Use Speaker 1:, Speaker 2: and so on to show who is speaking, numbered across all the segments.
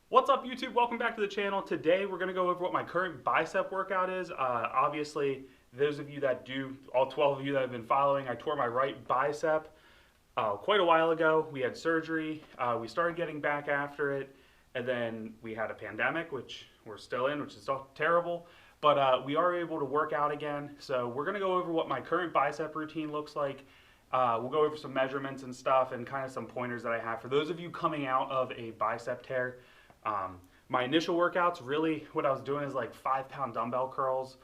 Speaker 1: What's up, YouTube? Welcome back to the channel. Today we're going to go over what my current bicep workout is. Obviously, those of you that do, all 12 of you that have been following, I tore my right bicep quite a while ago. We had surgery. We started getting back after it, and then we had a pandemic, which we're still in, which is still terrible. But we are able to work out again. So we're going to go over what my current bicep routine looks like. We'll go over some measurements and stuff and kind of some pointers that I have. For those of you coming out of a bicep tear, my initial workouts, really what I was doing is like 5-pound dumbbell curls,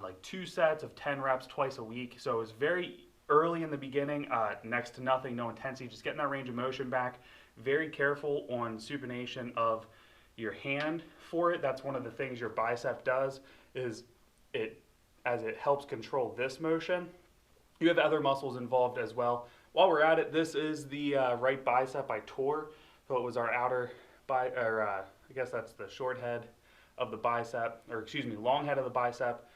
Speaker 1: like 2 sets of 10 reps twice a week. So it was very early in the beginning, next to nothing, no intensity, just getting that range of motion back. Very careful on supination of your hand for it. That's one of the things your bicep does, is as it helps control this motion. You have other muscles involved as well. While we're at it, this is the right bicep I tore. So it was our outer I guess that's the short head of the bicep, or excuse me, long head of the bicep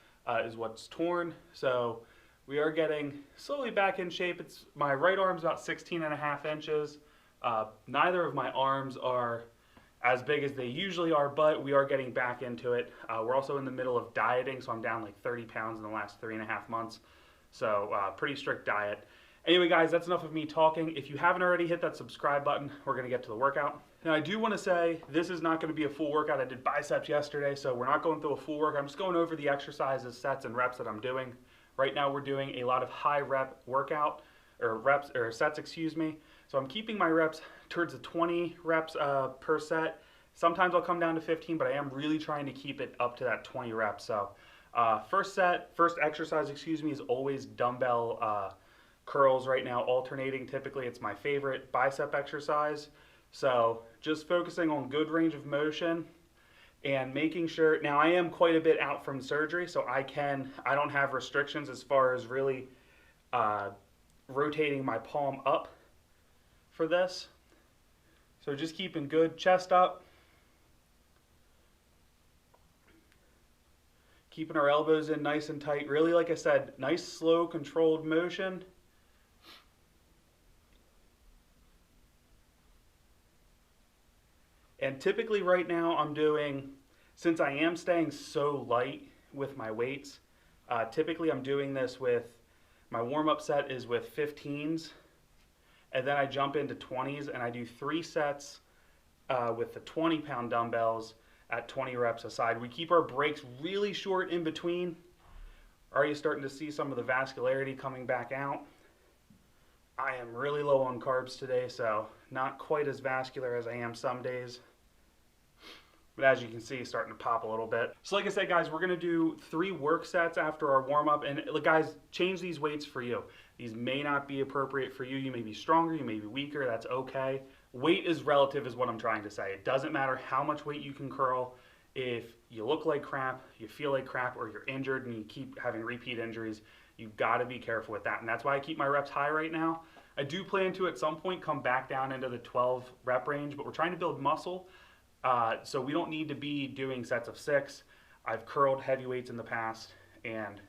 Speaker 1: is what's torn. So we are getting slowly back in shape. My right arm's about 16.5 inches. Neither of my arms are as big as they usually are, but we are getting back into it. We're also in the middle of dieting, so I'm down like 30 pounds in the last 3.5 months. So pretty strict diet. Anyway, guys, that's enough of me talking. If you haven't already hit that subscribe button, we're going to get to the workout. Now, I do want to say this is not going to be a full workout. I did biceps yesterday, so we're not going through a full workout. I'm just going over the exercises, sets, and reps that I'm doing. Right now, we're doing a lot of high rep workout, or sets, excuse me. So I'm keeping my reps towards the 20 reps per set. Sometimes I'll come down to 15, but I am really trying to keep it up to that 20 reps. So first exercise, excuse me, is always dumbbell curls right now, alternating. Typically, it's my favorite bicep exercise. So just focusing on good range of motion and making sure. Now, I am quite a bit out from surgery, so I don't have restrictions as far as really rotating my palm up for this. So just keeping good chest up, keeping our elbows in nice and tight. Really, like I said, nice, slow, controlled motion. And typically right now I'm doing, since I am staying so light with my weights, typically I'm doing this with, my warm-up set is with 15s, and then I jump into 20s, and I do 3 sets with the 20-pound dumbbells at 20 reps a side. We keep our breaks really short in between. Already starting to see some of the vascularity coming back out. I am really low on carbs today, so not quite as vascular as I am some days. But as you can see, it's starting to pop a little bit. So like I said, guys, we're going to do 3 work sets after our warm-up. And guys, change these weights for you. These may not be appropriate for you. You may be stronger, you may be weaker. That's okay. Weight is relative is what I'm trying to say. It doesn't matter how much weight you can curl. If you look like crap, you feel like crap, or you're injured and you keep having repeat injuries, you've got to be careful with that. And that's why I keep my reps high right now. I do plan to, at some point, come back down into the 12 rep range, but we're trying to build muscle. So we don't need to be doing sets of 6. I've curled heavy weights in the past and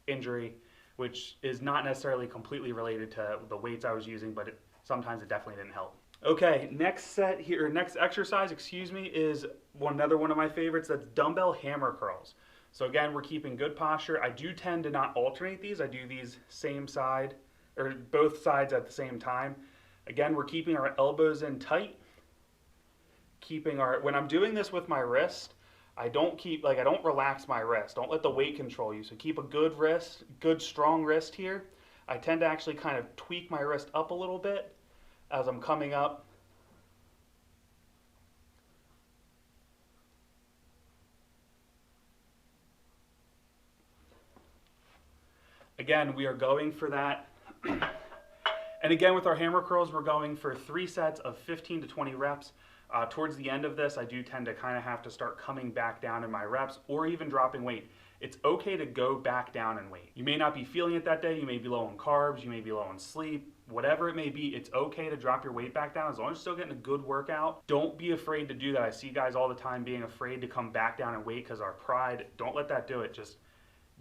Speaker 1: injury, which is not necessarily completely related to the weights I was using, but sometimes it definitely didn't help. Okay, next exercise, excuse me, is another one of my favorites. That's dumbbell hammer curls. So again, we're keeping good posture. I do tend to not alternate these. I do these same side, or both sides at the same time. Again, we're keeping our elbows in tight. When I'm doing this with my wrist, I don't relax my wrist. Don't let the weight control you. So keep a good wrist, good strong wrist here. I tend to actually kind of tweak my wrist up a little bit as I'm coming up. Again, we are going for that. And again, with our hammer curls, we're going for 3 sets of 15 to 20 reps. Towards the end of this, I do tend to kind of have to start coming back down in my reps or even dropping weight. It's okay to go back down in weight. You may not be feeling it that day. You may be low on carbs. You may be low on sleep. Whatever it may be, it's okay to drop your weight back down as long as you're still getting a good workout. Don't be afraid to do that. I see guys all the time being afraid to come back down in weight because our pride. Don't let that do it. Just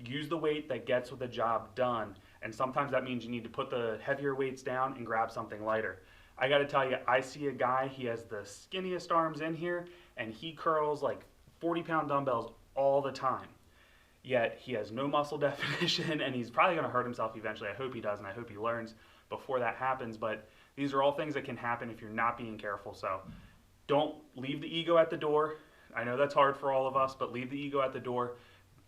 Speaker 1: use the weight that gets the job done. And sometimes that means you need to put the heavier weights down and grab something lighter. I got to tell you, I see a guy, he has the skinniest arms in here, and he curls like 40-pound dumbbells all the time. Yet he has no muscle definition, and he's probably going to hurt himself eventually. I hope he does, and I hope he learns before that happens. But these are all things that can happen if you're not being careful. So don't leave the ego at the door. I know that's hard for all of us, but leave the ego at the door.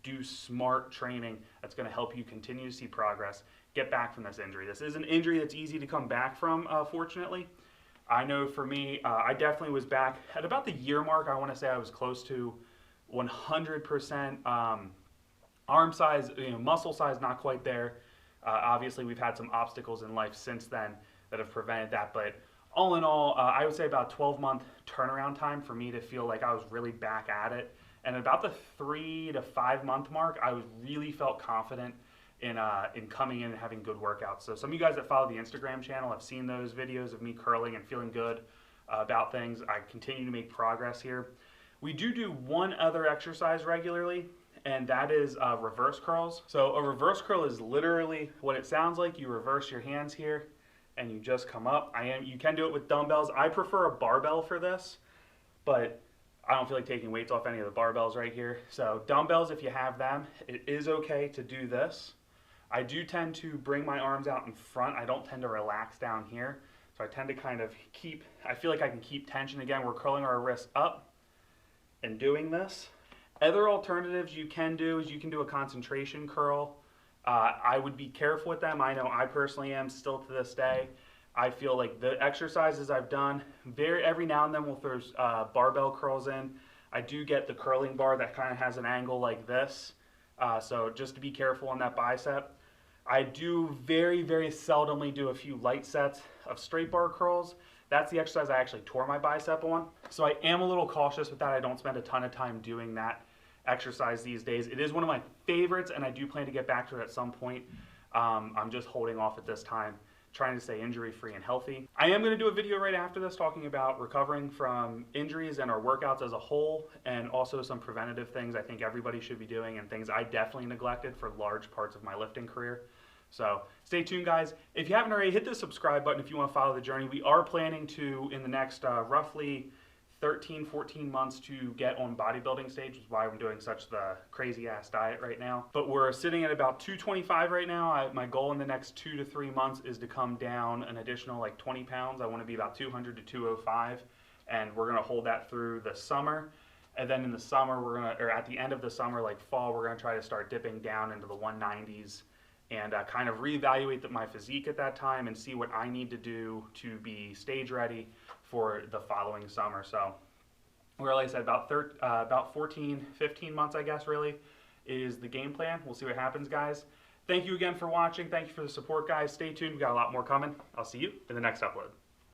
Speaker 1: Do smart training that's going to help you continue to see progress, get back from this injury. This is an injury that's easy to come back from, fortunately. I know for me, I definitely was back at about the year mark. I want to say I was close to 100%. Arm size, muscle size, not quite there. Obviously, we've had some obstacles in life since then that have prevented that. But all in all, I would say about 12-month turnaround time for me to feel like I was really back at it. And at about the 3 to 5 month mark, I was really felt confident in coming in and having good workouts. So some of you guys that follow the Instagram channel have seen those videos of me curling and feeling good about things. I continue to make progress here. We do one other exercise regularly, and that is reverse curls. So a reverse curl is literally what it sounds like. You reverse your hands here, and you just come up. You can do it with dumbbells. I prefer a barbell for this, but I don't feel like taking weights off any of the barbells right here. So dumbbells, if you have them, it is okay to do this. I do tend to bring my arms out in front. I don't tend to relax down here. So I tend to kind of I feel like I can keep tension. Again, we're curling our wrists up and doing this. Other alternatives you can do is you can do a concentration curl. I would be careful with them. I know I personally am still to this day. I feel like the exercises I've done, every now and then we'll throw barbell curls in. I do get the curling bar that kind of has an angle like this. So just to be careful on that bicep. I do very, very seldomly do a few light sets of straight bar curls. That's the exercise I actually tore my bicep on. So I am a little cautious with that. I don't spend a ton of time doing that exercise these days. It is one of my favorites, and I do plan to get back to it at some point. I'm just holding off at this time, trying to stay injury-free and healthy. I am going to do a video right after this talking about recovering from injuries and our workouts as a whole, and also some preventative things I think everybody should be doing and things I definitely neglected for large parts of my lifting career. So stay tuned, guys. If you haven't already, hit the subscribe button if you want to follow the journey. We are planning to, in the next roughly 13, 14 months, to get on bodybuilding stage, which is why I'm doing such the crazy ass diet right now. But we're sitting at about 225 right now. My goal in the next 2 to 3 months is to come down an additional like 20 pounds. I want to be about 200 to 205, and we're going to hold that through the summer. And then in the summer, or at the end of the summer, like fall, we're going to try to start dipping down into the 190s and kind of reevaluate my physique at that time and see what I need to do to be stage ready for the following summer. So, well, like I said, about 14, 15 months, I guess, really, is the game plan. We'll see what happens, guys. Thank you again for watching. Thank you for the support, guys. Stay tuned. We've got a lot more coming. I'll see you in the next upload.